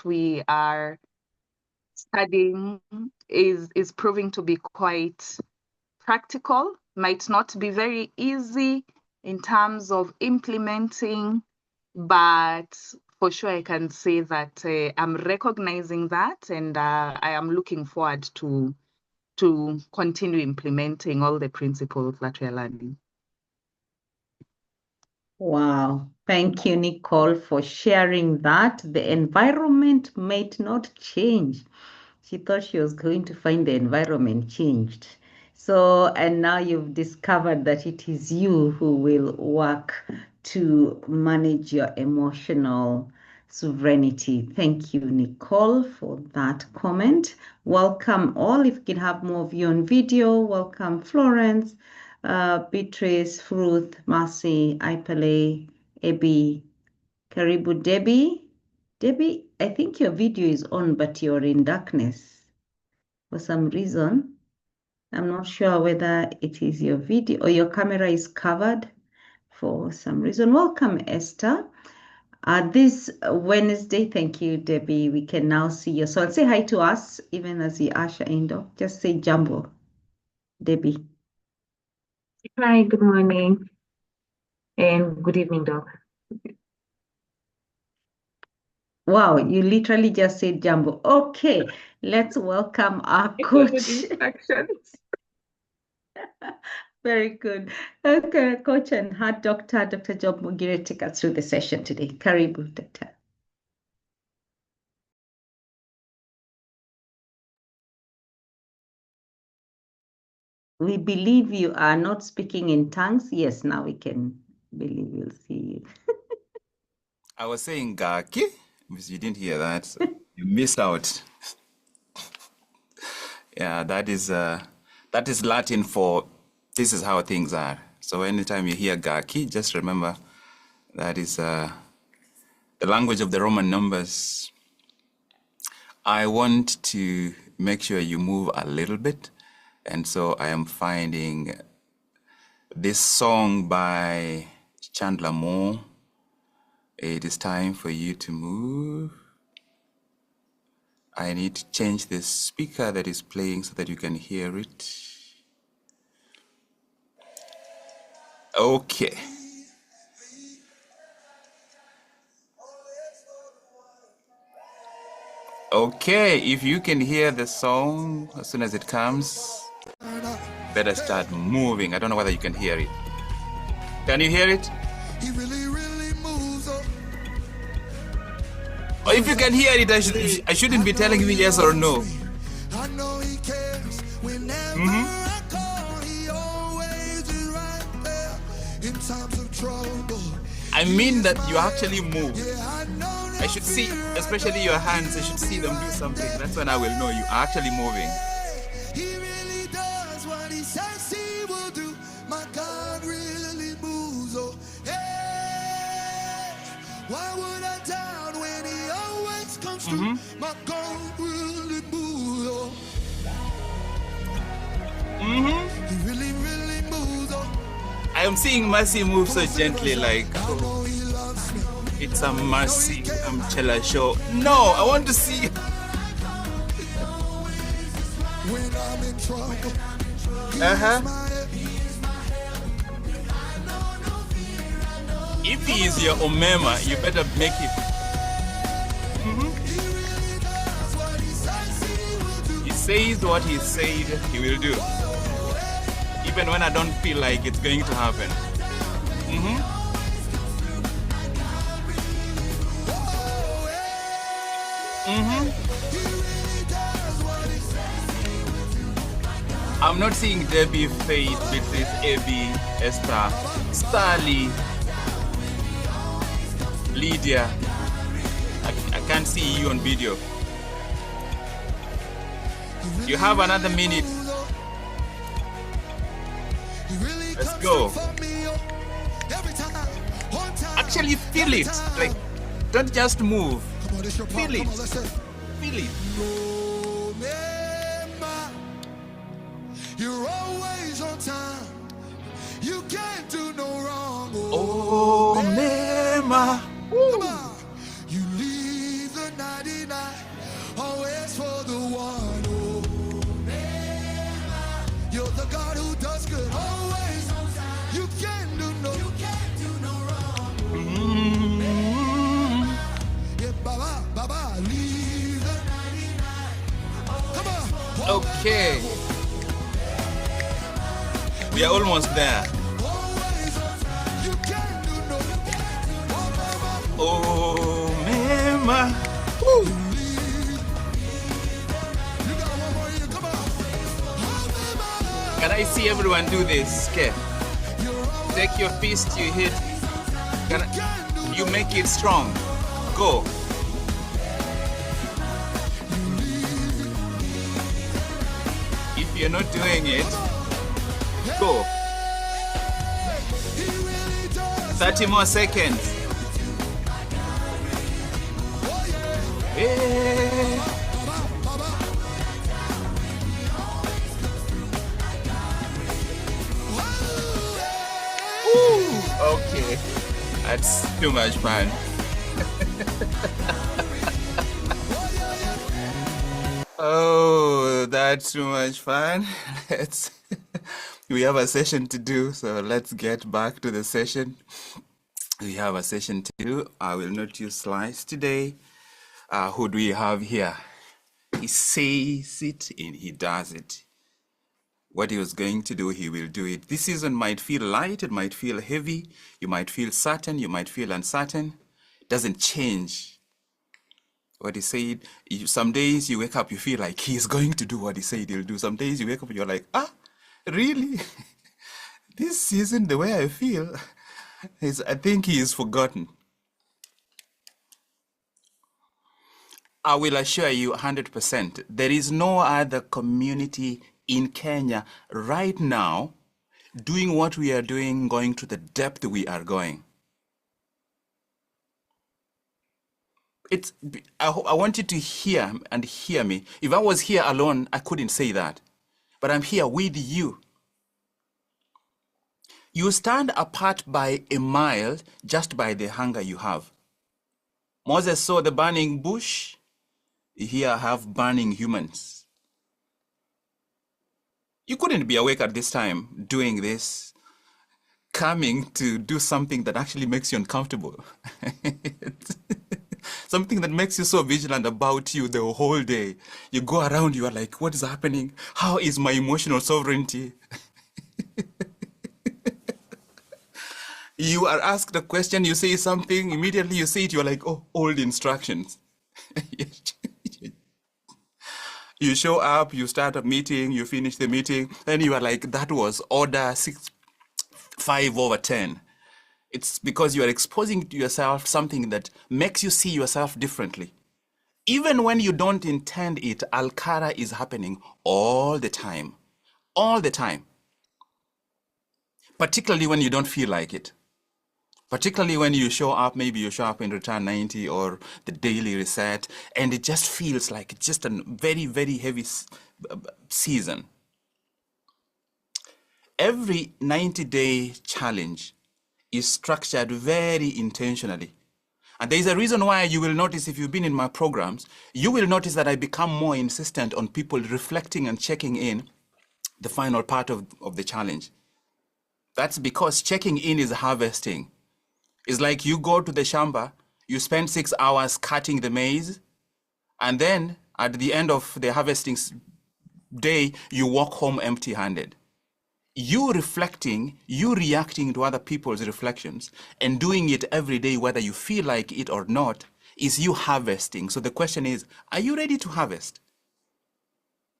what we are studying is proving to be quite practical, might not be very easy in terms of implementing, but for sure I can say that I'm recognizing that, and I am looking forward to continue implementing all the principles that we're learning. Wow. Thank you, Nicole, for sharing that. The environment might not change. She thought she was going to find the environment changed. So, and now you've discovered that it is you who will work to manage your emotional sovereignty. Thank you, Nicole, for that comment. Welcome all. If you can have more of you on video, welcome Florence, Beatrice, Ruth, Marcy, Ipele, Abby, Karibu, Debbie. Debbie, I think your video is on, but you're in darkness for some reason. I'm not sure whether it is your video or your camera is covered for some reason. Welcome, Esther. This Wednesday, thank you, Debbie. We can now see you. So say hi to us, even as you usher in, though. Just say jumbo, Debbie. Hi, good morning and good evening, Doc. Wow, you literally just said jumbo. Okay, let's welcome our coach. Instructions. Very good. Okay, coach and heart doctor, Dr. Job Mogire, take us through the session today. Karibu, doctor. We believe you are not speaking in tongues. Yes, now we can believe we'll see you. I was saying Gaki, because you didn't hear that. So you missed out. Yeah, that is Latin for this is how things are. So anytime you hear Gaki, just remember that is the language of the Roman numbers. I want to make sure you move a little bit. And so I am finding this song by Chandler Moore. It is time for you to move. I need to change the speaker that is playing so that you can hear it. Okay. Okay, if you can hear the song as soon as it comes, better start moving. I don't know whether you can hear it. Can you hear it? He really, really moves up. Or if you can hear it, I shouldn't be telling you yes or no. I know he cares whenever I call. He always is right there in times of trouble. I mean that you actually move. Yeah, I know that I should see, especially your hands, I should see them do something. That's when I will know you are actually moving. he really does what he says he will do. My God really moves. Oh, hey, why would I doubt when he always comes through? My God really moves. Oh. He really, really moves. Oh. I am seeing Mercy move so gently, like, I know he loves me. it's a Mercy, I'm Chela show. No, I want to see. When I'm in trouble, If he is your Omema, you better make it. He says what he said he will do. Even when I don't feel like it's going to happen. I'm not seeing Debbie, Faith, Beatrice, Abby, Esther, Starly, Lydia. I can't see you on video. You have another minute. Let's go. Actually feel it. Like, don't just move. Feel it. Feel it. You're always on time. You can't do no wrong. Oh, Mema. Come on. You leave the 99 the God who does good always. You can't do no wrong. Yeah, Baba, Baba, leave the 99. Come on. Okay. We are almost there. You can't do no wrong. Oh, Mema. You got one more here. Come on. Can I see everyone do this? Okay. Take your fist, you hit. You make it strong. Go. If you're not doing it, go. 30 more seconds. Hey. Okay, that's too much fun. Oh, that's too much fun. We have a session to do, so let's get back to the session. We have a session to do. I will not use slides today. Who do we have here? He says it and he does it. What he was going to do, he will do it. This season might feel light, it might feel heavy, you might feel certain, you might feel uncertain. It doesn't change what he said. Some days you wake up, you feel like he's going to do what he said he'll do. Some days you wake up and you're like, really? This season, the way I feel, I think he is forgotten. I will assure you 100%, there is no other community in Kenya right now doing what we are doing, going to the depth we are going. I want you to hear and hear me. If I was here alone, I couldn't say that. But I'm here with you. You stand apart by a mile just by the hunger you have. Moses saw the burning bush. Here I have burning humans. You couldn't be awake at this time doing this, coming to do something that actually makes you uncomfortable. Something that makes you so vigilant about you the whole day. You go around, you are like, what is happening? How is my emotional sovereignty? You are asked a question, you say something, immediately you say it, you're like, oh, old instructions. You show up, you start a meeting, you finish the meeting, and you are like, that was order 5/10. It's because you are exposing to yourself something that makes you see yourself differently. Even when you don't intend it, Al-Kara is happening all the time. All the time. Particularly when you don't feel like it. Particularly when you show up, maybe you show up in Return 90 or the Daily Reset, and it just feels like it's just a very, very heavy season. Every 90-day challenge is structured very intentionally. And there is a reason why you will notice, if you've been in my programs, you will notice that I become more insistent on people reflecting and checking in the final part of the challenge. That's because checking in is harvesting. It's like you go to the shamba, you spend 6 hours cutting the maize, and then at the end of the harvesting day, you walk home empty-handed. You reflecting, you reacting to other people's reflections and doing it every day, whether you feel like it or not, is you harvesting. So the question is, are you ready to harvest?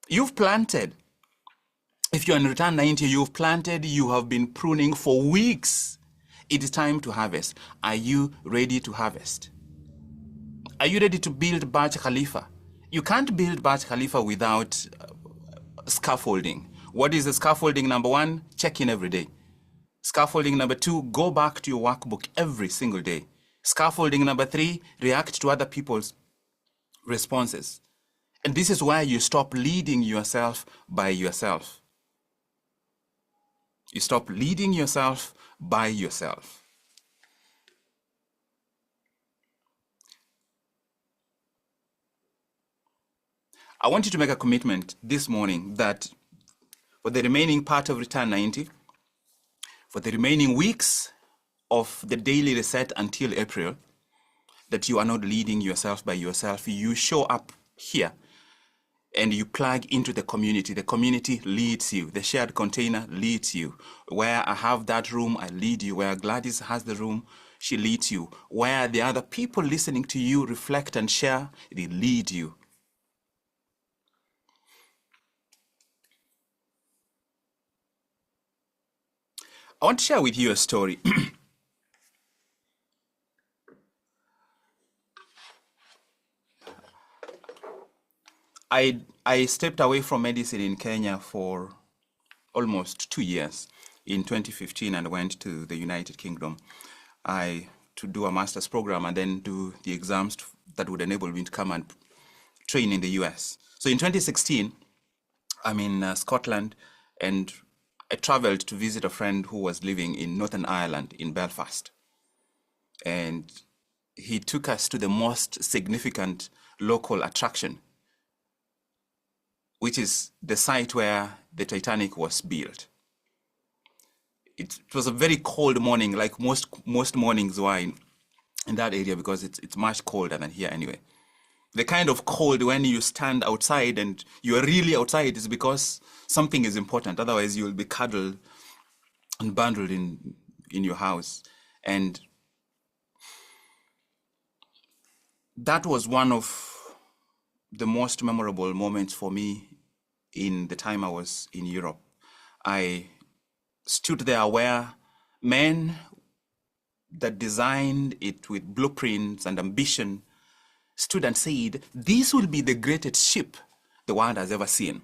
You've planted. If you're in Return 90, you've planted, you have been pruning for weeks. It is time to harvest. Are you ready to harvest? Are you ready to build Burj Khalifa? You can't build Burj Khalifa without scaffolding. What is the scaffolding? Number 1, check in every day. Scaffolding number 2, go back to your workbook every single day. Scaffolding number 3, react to other people's responses. And this is why you stop leading yourself by yourself. You stop leading yourself by yourself. I want you to make a commitment this morning that for the remaining part of Return 90, for the remaining weeks of the daily reset until April, that you are not leading yourself by yourself. You show up here and you plug into the community. The community leads you. The shared container leads you. Where I have that room, I lead you. Where Gladys has the room, she leads you. Where the other people listening to you reflect and share, they lead you. I want to share with you a story. I stepped away from medicine in Kenya for almost 2 years in 2015 and went to the United Kingdom to do a master's program and then do the exams that would enable me to come and train in the US. So in 2016, I'm in Scotland, and I traveled to visit a friend who was living in Northern Ireland in Belfast. And he took us to the most significant local attraction, which is the site where the Titanic was built. It was a very cold morning, like most mornings were in that area, because it's much colder than here anyway. The kind of cold when you stand outside and you are really outside is because something is important. Otherwise, you will be cuddled and bundled in your house. And that was one of the most memorable moments for me in the time I was in Europe. I stood there where men that designed it with blueprints and ambition stood and said, this will be the greatest ship the world has ever seen.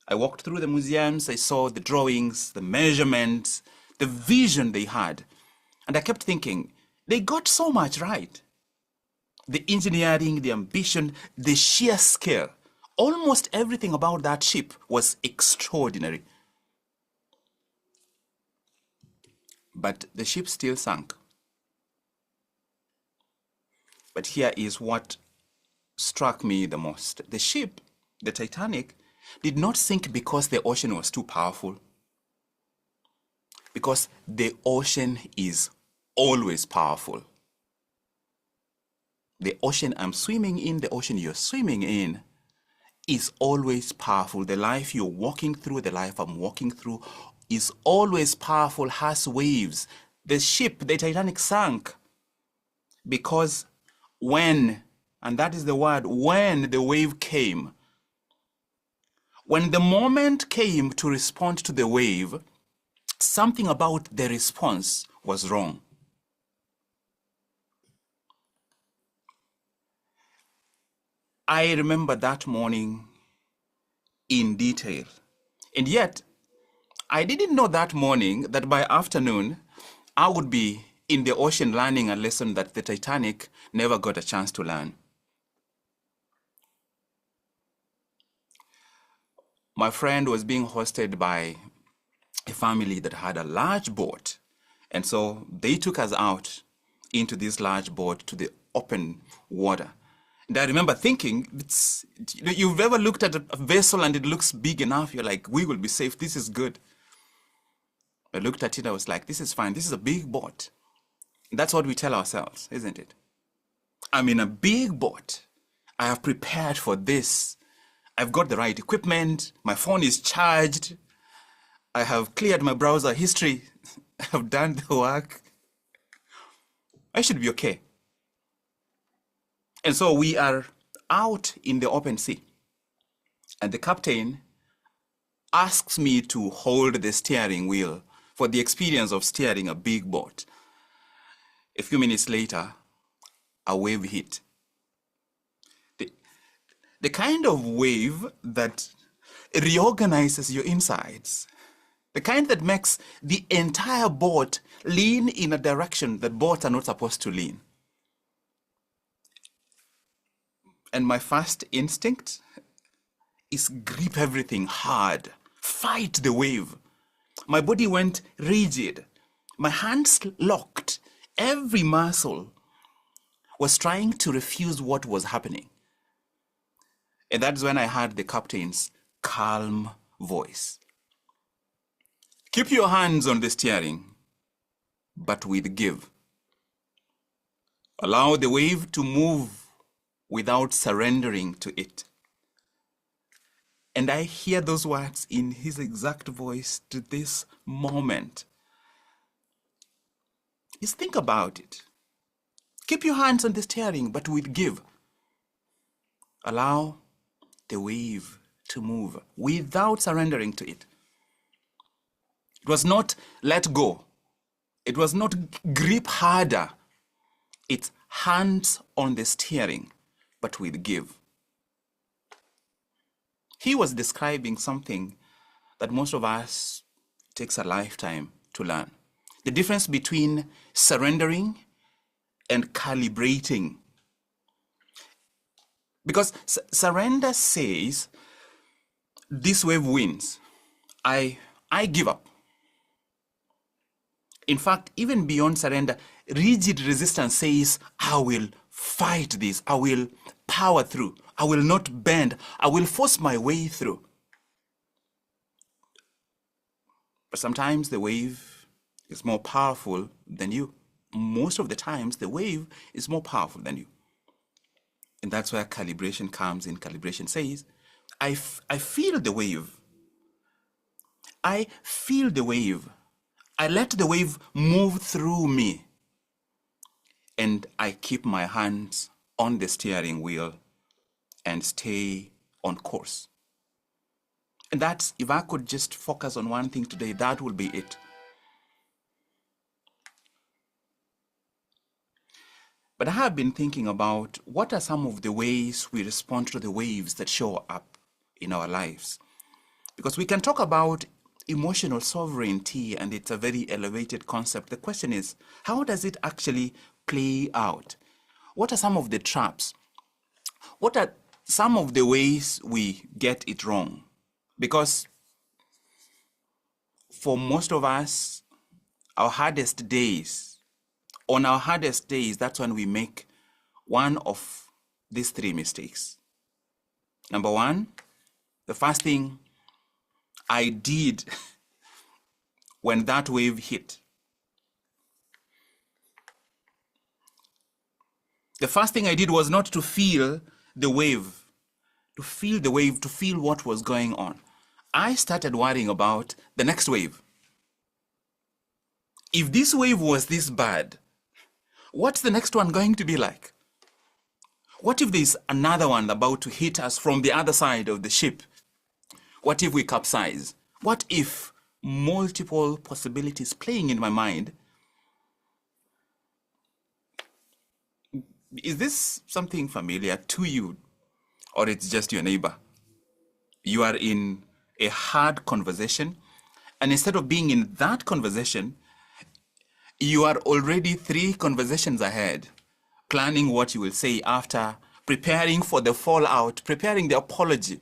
I walked through the museums, I saw the drawings, the measurements, the vision they had. And I kept thinking, they got so much right. The engineering, the ambition, the sheer scale, almost everything about that ship was extraordinary. But the ship still sank. But here is what struck me the most. The ship, the Titanic, did not sink because the ocean was too powerful. Because the ocean is always powerful. The ocean I'm swimming in, the ocean you're swimming in, is always powerful. The life you're walking through, the life I'm walking through, is always powerful, has waves. The ship, the Titanic, sank because when, and that is the word, when the wave came, when the moment came to respond to the wave, something about the response was wrong. I remember that morning in detail. And yet, I didn't know that morning that by afternoon, I would be in the ocean learning a lesson that the Titanic never got a chance to learn. My friend was being hosted by a family that had a large boat. And so they took us out into this large boat to the open water. And I remember thinking, you've ever looked at a vessel and it looks big enough, you're like, we will be safe, this is good. I looked at it, I was like, this is fine, this is a big boat. That's what we tell ourselves, isn't it? I'm in a big boat. I have prepared for this. I've got the right equipment. My phone is charged. I have cleared my browser history. I have done the work. I should be okay. And so we are out in the open sea. And the captain asks me to hold the steering wheel for the experience of steering a big boat. A few minutes later, a wave hit. The kind of wave that reorganizes your insides, the kind that makes the entire boat lean in a direction that boats are not supposed to lean. And my first instinct is grip everything hard, fight the wave. My body went rigid, my hands locked, every muscle was trying to refuse what was happening. And that's when I heard the captain's calm voice. Keep your hands on the steering, but with give. Allow the wave to move without surrendering to it. And I hear those words in his exact voice to this moment. Just think about it. Keep your hands on the steering, but with give. Allow the wave to move without surrendering to it. It was not let go. It was not grip harder. It's hands on the steering, but with give. He was describing something that most of us takes a lifetime to learn. The difference between surrendering and calibrating. Because surrender says, this wave wins. I give up. In fact, even beyond surrender, rigid resistance says, I will fight this. I will power through. I will not bend. I will force my way through. But sometimes the wave is more powerful than you. Most of the times, the wave is more powerful than you. And that's where calibration comes in. Calibration says, I feel the wave. I feel the wave. I let the wave move through me. And I keep my hands on the steering wheel and stay on course. And that's, if I could just focus on one thing today, that will be it. But I have been thinking about what are some of the ways we respond to the waves that show up in our lives. Because we can talk about emotional sovereignty, and it's a very elevated concept. The question is, how does it actually play out? What are some of the traps? What are some of the ways we get it wrong? Because for most of us, on our hardest days, that's when we make one of these three mistakes. Number one, the first thing I did when that wave hit. The first thing I did was not to feel the wave, to feel what was going on. I started worrying about the next wave. If this wave was this bad, what's the next one going to be like? What if there's another one about to hit us from the other side of the ship? What if we capsize? What if multiple possibilities playing in my mind? Is this something familiar to you, or it's just your neighbor? You are in a hard conversation, and instead of being in that conversation, you are already 3 conversations ahead, planning what you will say after, preparing for the fallout, preparing the apology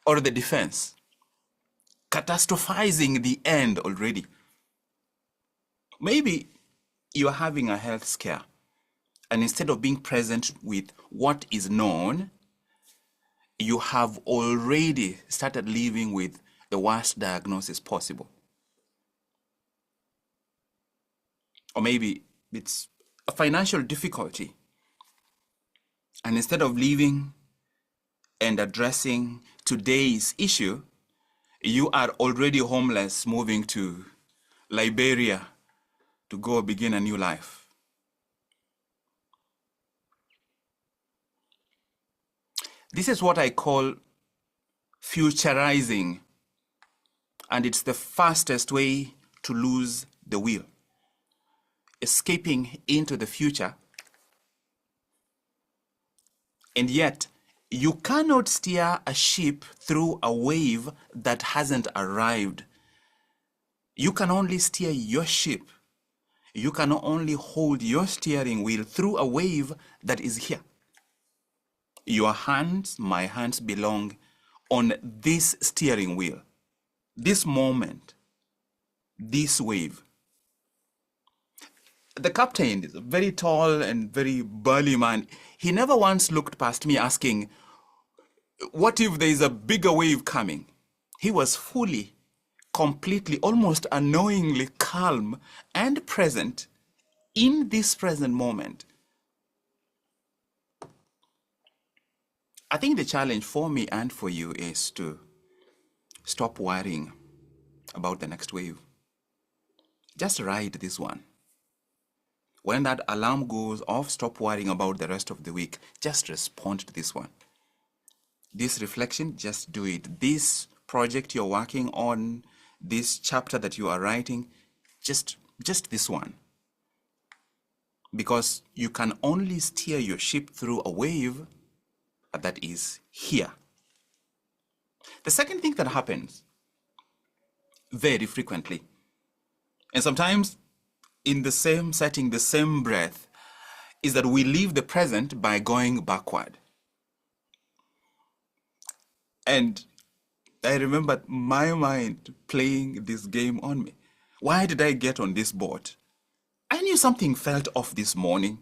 or the defense, catastrophizing the end already. Maybe you are having a health scare, and instead of being present with what is known, you have already started living with the worst diagnosis possible. Or maybe it's a financial difficulty, and instead of living and addressing today's issue, you are already homeless, moving to Liberia to go begin a new life. This is what I call futurizing, and it's the fastest way to lose the wheel. Escaping into the future, and yet you cannot steer a ship through a wave that hasn't arrived. You can only steer your ship. You can only hold your steering wheel through a wave that is here. Your hands, my hands, belong on this steering wheel, this moment, this wave. The captain is a very tall and very burly man. He never once looked past me asking, What if there is a bigger wave coming? He was fully, completely, almost annoyingly calm and present in this present moment. I think the challenge for me and for you is to stop worrying about the next wave. Just ride this one. When that alarm goes off, stop worrying about the rest of the week. Just respond to this one. This reflection, just do it. This project you're working on, this chapter that you are writing, just this one. Because you can only steer your ship through a wave that is here. The second thing that happens very frequently, and sometimes in the same setting, the same breath, is that we leave the present by going backward. And I remember my mind playing this game on me. Why did I get on this boat? I knew something felt off this morning.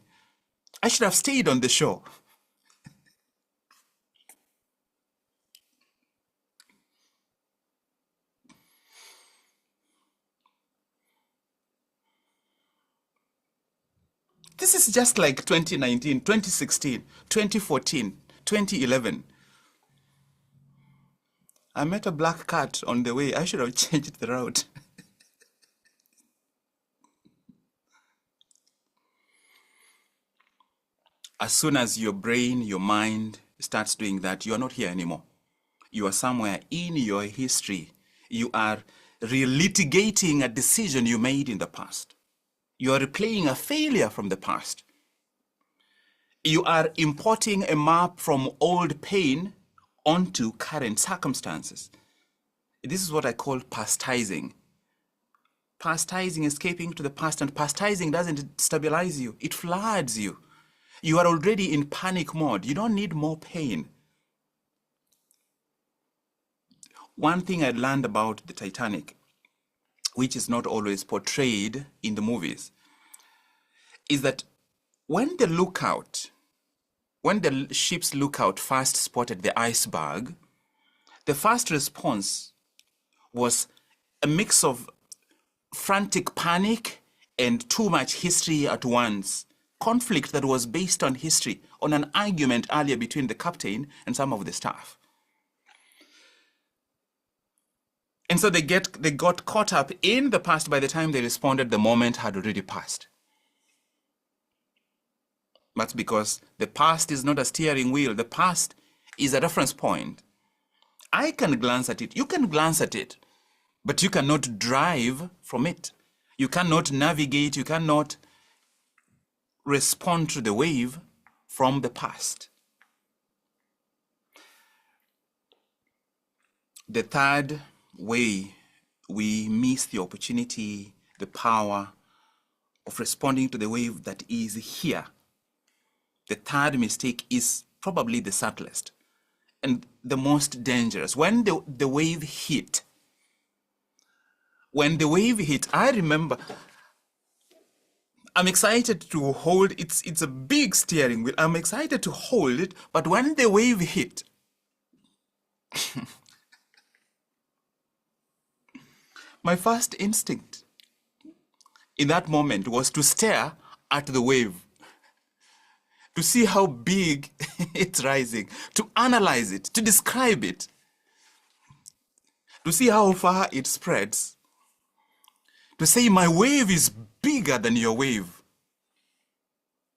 I should have stayed on the shore. This is just like 2019, 2016, 2014, 2011. I met a black cat on the way. I should have changed the route. As soon as your brain, your mind starts doing that, you are not here anymore. You are somewhere in your history. You are relitigating a decision you made in the past. You are replaying a failure from the past. You are importing a map from old pain onto current circumstances. This is what I call pastizing. Pastizing, escaping to the past, and pastizing doesn't stabilize you. It floods you. You are already in panic mode. You don't need more pain. One thing I learned about the Titanic, which is not always portrayed in the movies, is that when the ship's lookout first spotted the iceberg, the first response was a mix of frantic panic and too much history at once. Conflict that was based on history, on an argument earlier between the captain and some of the staff. And so they got caught up in the past. By the time they responded, the moment had already passed. That's because the past is not a steering wheel. The past is a reference point. I can glance at it. You can glance at it. But you cannot drive from it. You cannot navigate. You cannot respond to the wave from the past. The third way we miss the opportunity, the power of responding to the wave that is here. The third mistake is probably the subtlest and the most dangerous. When the wave hit, I remember I'm excited to hold it. It's a big steering wheel. I'm excited to hold it, but when the wave hit, my first instinct in that moment was to stare at the wave, to see how big it's rising, to analyze it, to describe it, to see how far it spreads, to say my wave is bigger than your wave.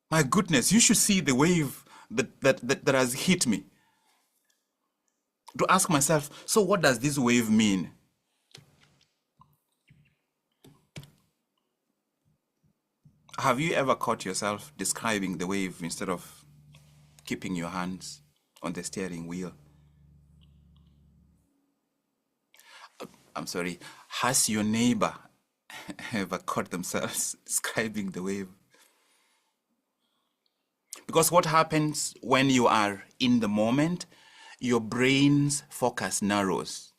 My goodness, you should see the wave that has hit me. To ask myself, so what does this wave mean? Have you ever caught yourself describing the wave instead of keeping your hands on the steering wheel? I'm sorry, has your neighbor ever caught themselves describing the wave? Because what happens when you are in the moment, your brain's focus narrows.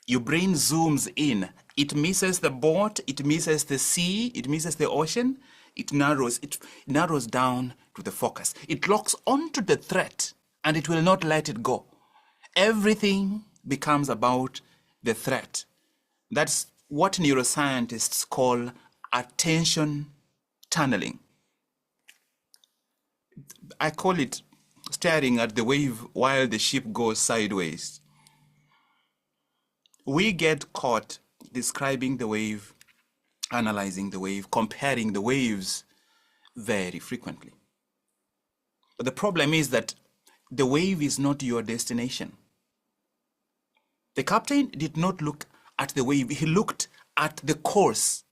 Your brain zooms in. It misses the boat, it misses the sea, it misses the ocean, it narrows down to the focus. It locks onto the threat and it will not let it go. Everything becomes about the threat. That's what neuroscientists call attention tunneling. I call it staring at the wave while the ship goes sideways. We get caught describing the wave, analyzing the wave, comparing the waves very frequently. But the problem is that the wave is not your destination. The captain did not look at the wave, he looked at the course.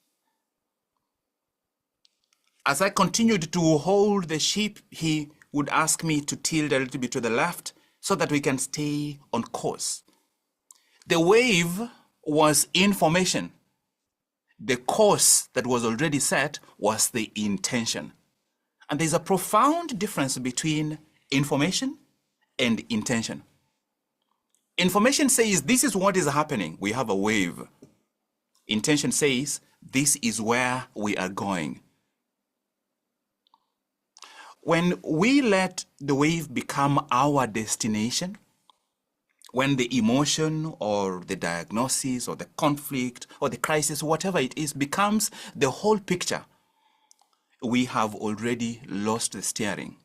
As I continued to hold the ship, he would ask me to tilt a little bit to the left so that we can stay on course. The wave was information. The course that was already set was the intention. And there's a profound difference between information and intention. Information says this is what is happening. We have a wave. Intention says this is where we are going. When we let the wave become our destination, when the emotion or the diagnosis or the conflict or the crisis, whatever it is, becomes the whole picture, we have already lost the steering.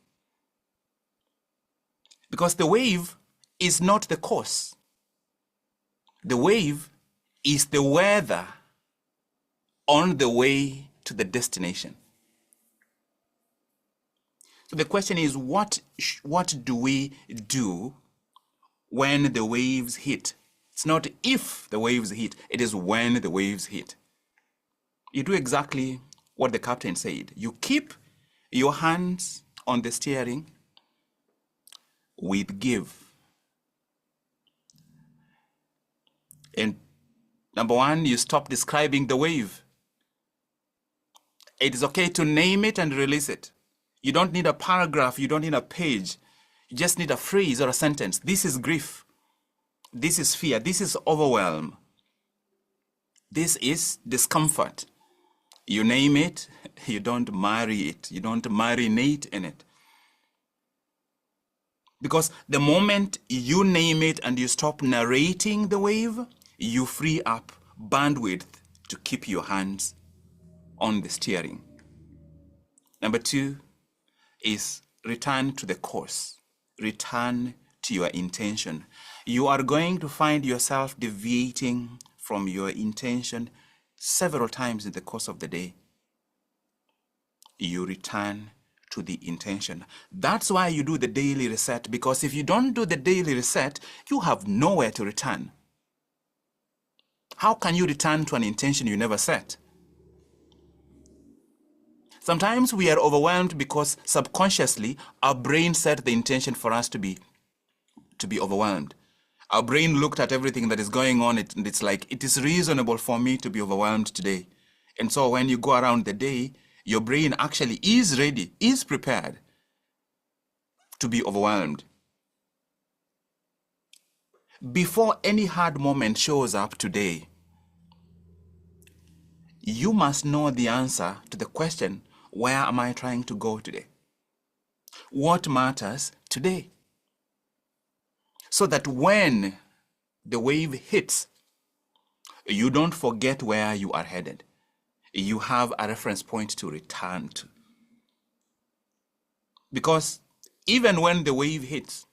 Because the wave is not the course. The wave is the weather on the way to the destination. So the question is, what do we do when the waves hit? It's not if the waves hit, it is when the waves hit. You do exactly what the captain said. You keep your hands on the steering with give. And number one, you stop describing the wave. It is okay to name it and release it. You don't need a paragraph, you don't need a page. You just need a phrase or a sentence. This is grief. This is fear. This is overwhelm. This is discomfort. You name it, you don't marry it. You don't marinate in it. Because the moment you name it and you stop narrating the wave, you free up bandwidth to keep your hands on the steering. Number two is return to the course. Return to your intention. You are going to find yourself deviating from your intention several times in the course of the day. You return to the intention. That's why you do the daily reset, because if you don't do the daily reset, you have nowhere to return. How can you return to an intention you never set? Sometimes we are overwhelmed because subconsciously our brain set the intention for us to be overwhelmed. Our brain looked at everything that is going on and it's like, it is reasonable for me to be overwhelmed today. And so when you go around the day, your brain actually is ready, is prepared to be overwhelmed. Before any hard moment shows up today, you must know the answer to the question, where am I trying to go today? What matters today? So that when the wave hits, you don't forget where you are headed. You have a reference point to return to. Because even when the wave hits,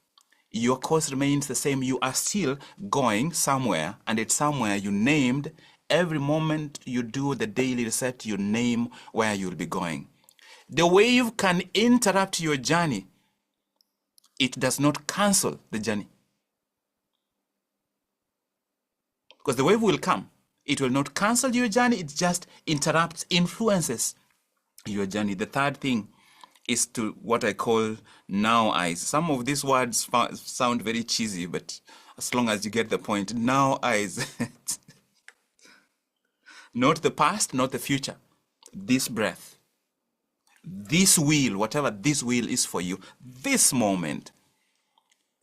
your course remains the same. You are still going somewhere, and it's somewhere you named. Every moment you do the daily reset, you name where you'll be going. The wave can interrupt your journey. It does not cancel the journey. Because the wave will come. It will not cancel your journey. It just interrupts, influences your journey. The third thing is to what I call now eyes. Some of these words sound very cheesy, but as long as you get the point, now eyes. Not the past, not the future. This breath, this wheel, whatever this wheel is for you, this moment.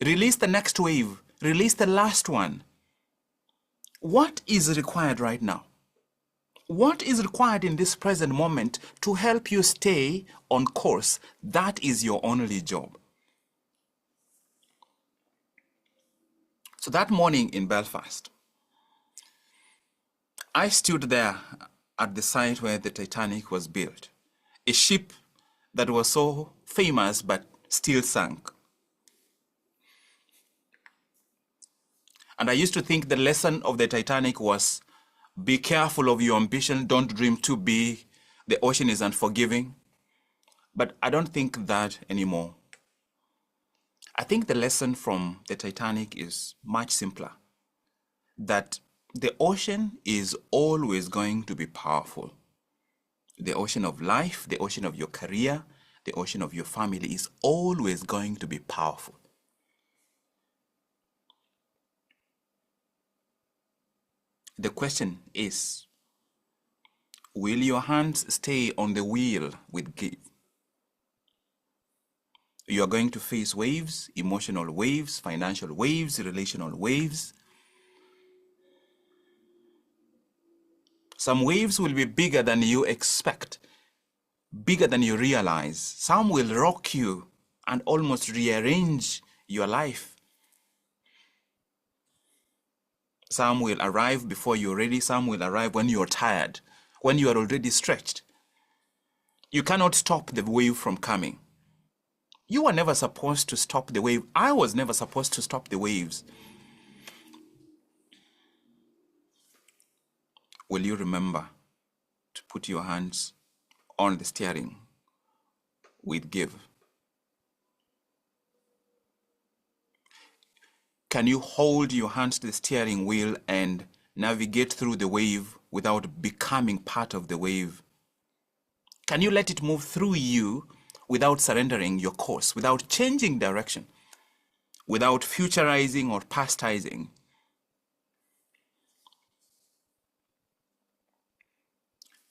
Release the next wave. Release the last one. What is required right now? What is required in this present moment to help you stay on course? That is your only job. So that morning in Belfast, I stood there at the site where the Titanic was built, a ship that was so famous but still sank. And I used to think the lesson of the Titanic was, be careful of your ambition, don't dream too big, the ocean is unforgiving. But I don't think that anymore. I think the lesson from the Titanic is much simpler, that the ocean is always going to be powerful. The ocean of life, the ocean of your career, the ocean of your family is always going to be powerful. The question is, will your hands stay on the wheel with give? You are going to face waves, emotional waves, financial waves, relational waves. Some waves will be bigger than you expect, bigger than you realize. Some will rock you and almost rearrange your life. Some will arrive before you're ready. Some will arrive when you're tired, when you are already stretched. You cannot stop the wave from coming. You were never supposed to stop the wave. I was never supposed to stop the waves. Will you remember to put your hands on the steering with give? Can you hold your hands to the steering wheel and navigate through the wave without becoming part of the wave? Can you let it move through you without surrendering your course, without changing direction, without futurizing or pastizing?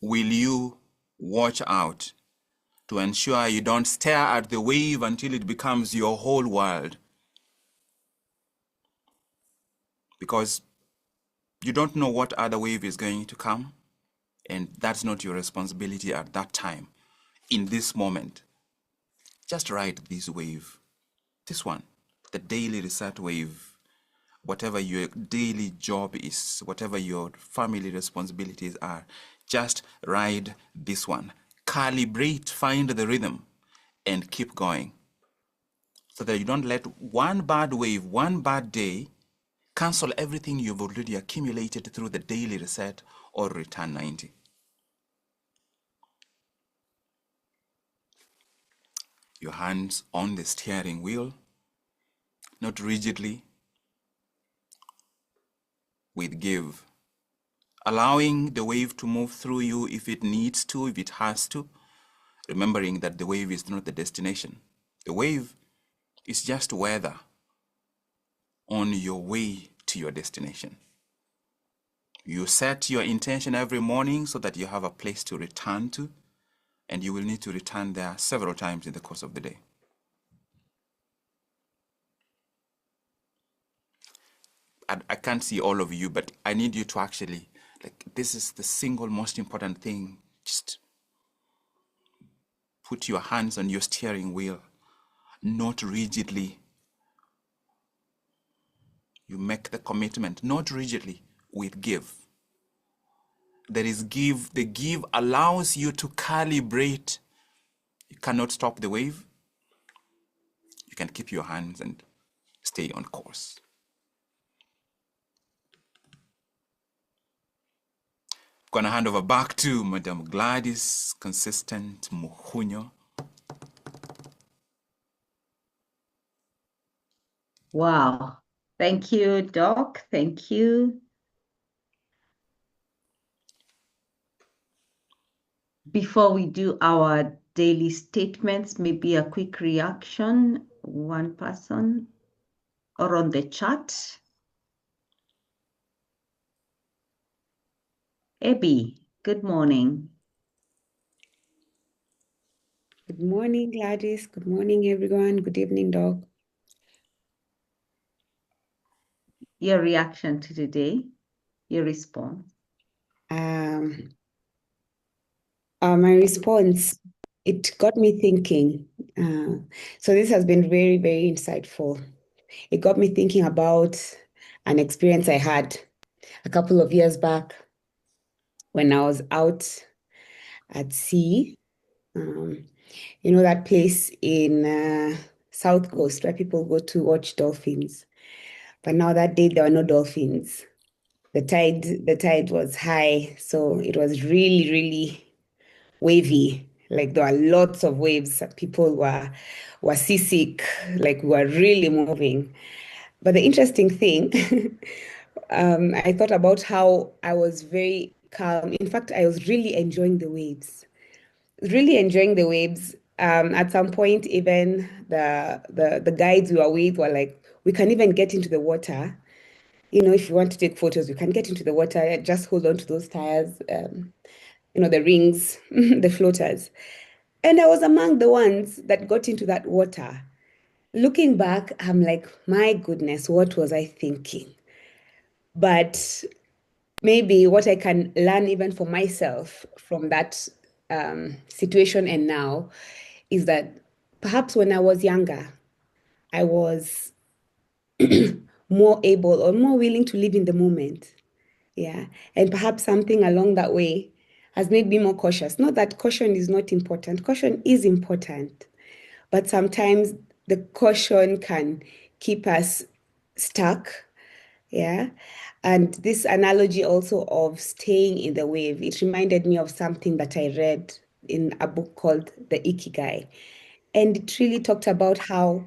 Will you watch out to ensure you don't stare at the wave until it becomes your whole world? Because you don't know what other wave is going to come, and that's not your responsibility at that time. In this moment, just ride this wave, this one, the daily reset wave. Whatever your daily job is, whatever your family responsibilities are, just ride this one. Calibrate, find the rhythm, and keep going, so that you don't let one bad wave, one bad day, cancel everything you've already accumulated through the daily reset or return 90. Your hands on the steering wheel, not rigidly, with give. Allowing the wave to move through you if it needs to, if it has to, remembering that the wave is not the destination. The wave is just weather on your way to your destination. You set your intention every morning so that you have a place to return to, and you will need to return there several times in the course of the day. I can't see all of you, but I need you to actually, this is the single most important thing. Just put your hands on your steering wheel, not rigidly. You make the commitment, not rigidly, with give. There is give. The give allows you to calibrate. You cannot stop the wave. You can keep your hands and stay on course. I'm gonna hand over back to Madam Gladys Consistent Muhunyo. Wow. Thank you, Doc. Thank you. Before we do our daily statements, maybe a quick reaction, one person, or on the chat. Abby, good morning. Good morning, Gladys. Good morning, everyone. Good evening, Doc. Your reaction to today, your response. My response, it got me thinking. So this has been very, very insightful. It got me thinking about an experience I had a couple of years back when I was out at sea. Um, you know that place in South Coast where people go to watch dolphins. But now that day there were no dolphins. The tide was high, so it was really, really wavy. Like there were lots of waves. People were seasick, like we were really moving. But the interesting thing, I thought about how I was very calm. In fact, I was really enjoying the waves. Really enjoying the waves. At some point, even the guides we were with were like, we can even get into the water. You know, if you want to take photos, you can get into the water. Just hold on to those tires. The rings, the floaters. And I was among the ones that got into that water. Looking back, I'm like, my goodness, what was I thinking? But maybe what I can learn even for myself from that situation and now is that perhaps when I was younger, I was more able or more willing to live in the moment. Yeah. And perhaps something along that way has made me more cautious. Not that caution is not important, caution is important, but sometimes the caution can keep us stuck. Yeah. And this analogy also of staying in the wave, it reminded me of something that I read in a book called The Ikigai. And it really talked about how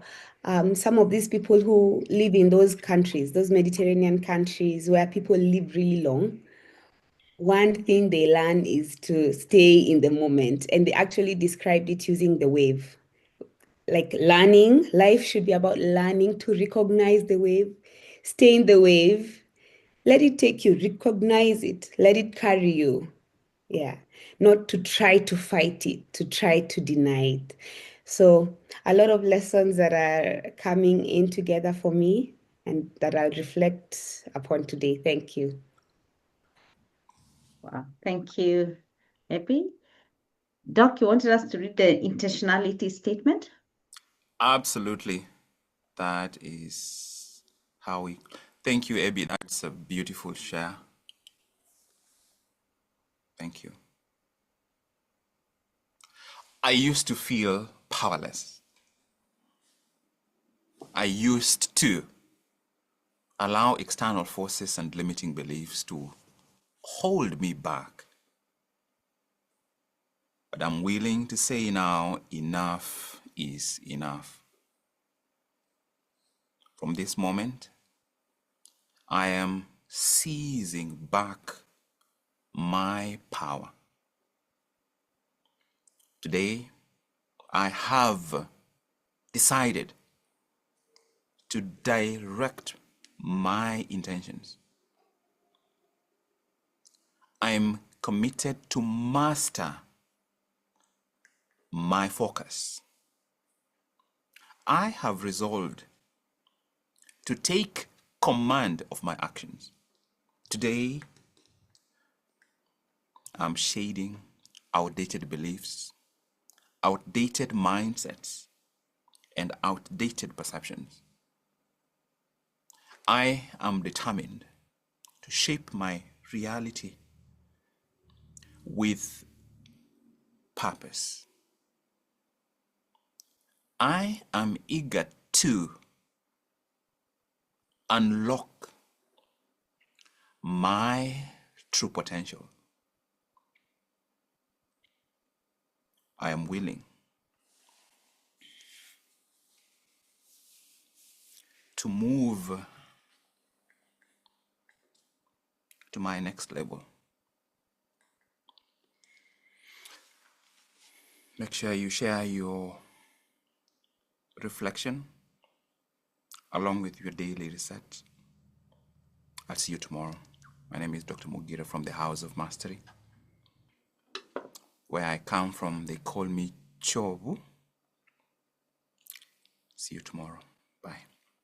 some of these people who live in those countries, those Mediterranean countries where people live really long, one thing they learn is to stay in the moment. And they actually described it using the wave. Like learning, life should be about learning to recognize the wave, stay in the wave, let it take you, recognize it, let it carry you. Yeah, not to try to fight it, to try to deny it. So, a lot of lessons that are coming in together for me and that I'll reflect upon today. Thank you. Wow, thank you, Epi. Doc, you wanted us to read the intentionality statement? Absolutely. That is how we. Thank you, Abby. That's a beautiful share. Thank you. I used to feel powerless. I used to allow external forces and limiting beliefs to hold me back. But I'm willing to say now, enough is enough. From this moment, I am seizing back my power. Today, I have decided to direct my intentions. I'm committed to master my focus. I have resolved to take command of my actions. Today, I'm shading outdated beliefs, outdated mindsets, and outdated perceptions. I am determined to shape my reality with purpose. I am eager to unlock my true potential. I am willing to move to my next level. Make sure you share your reflection along with your daily research. I'll see you tomorrow. My name is Dr. Mogire from the House of Mastery. Where I come from, they call me Chobu. See you tomorrow. Bye.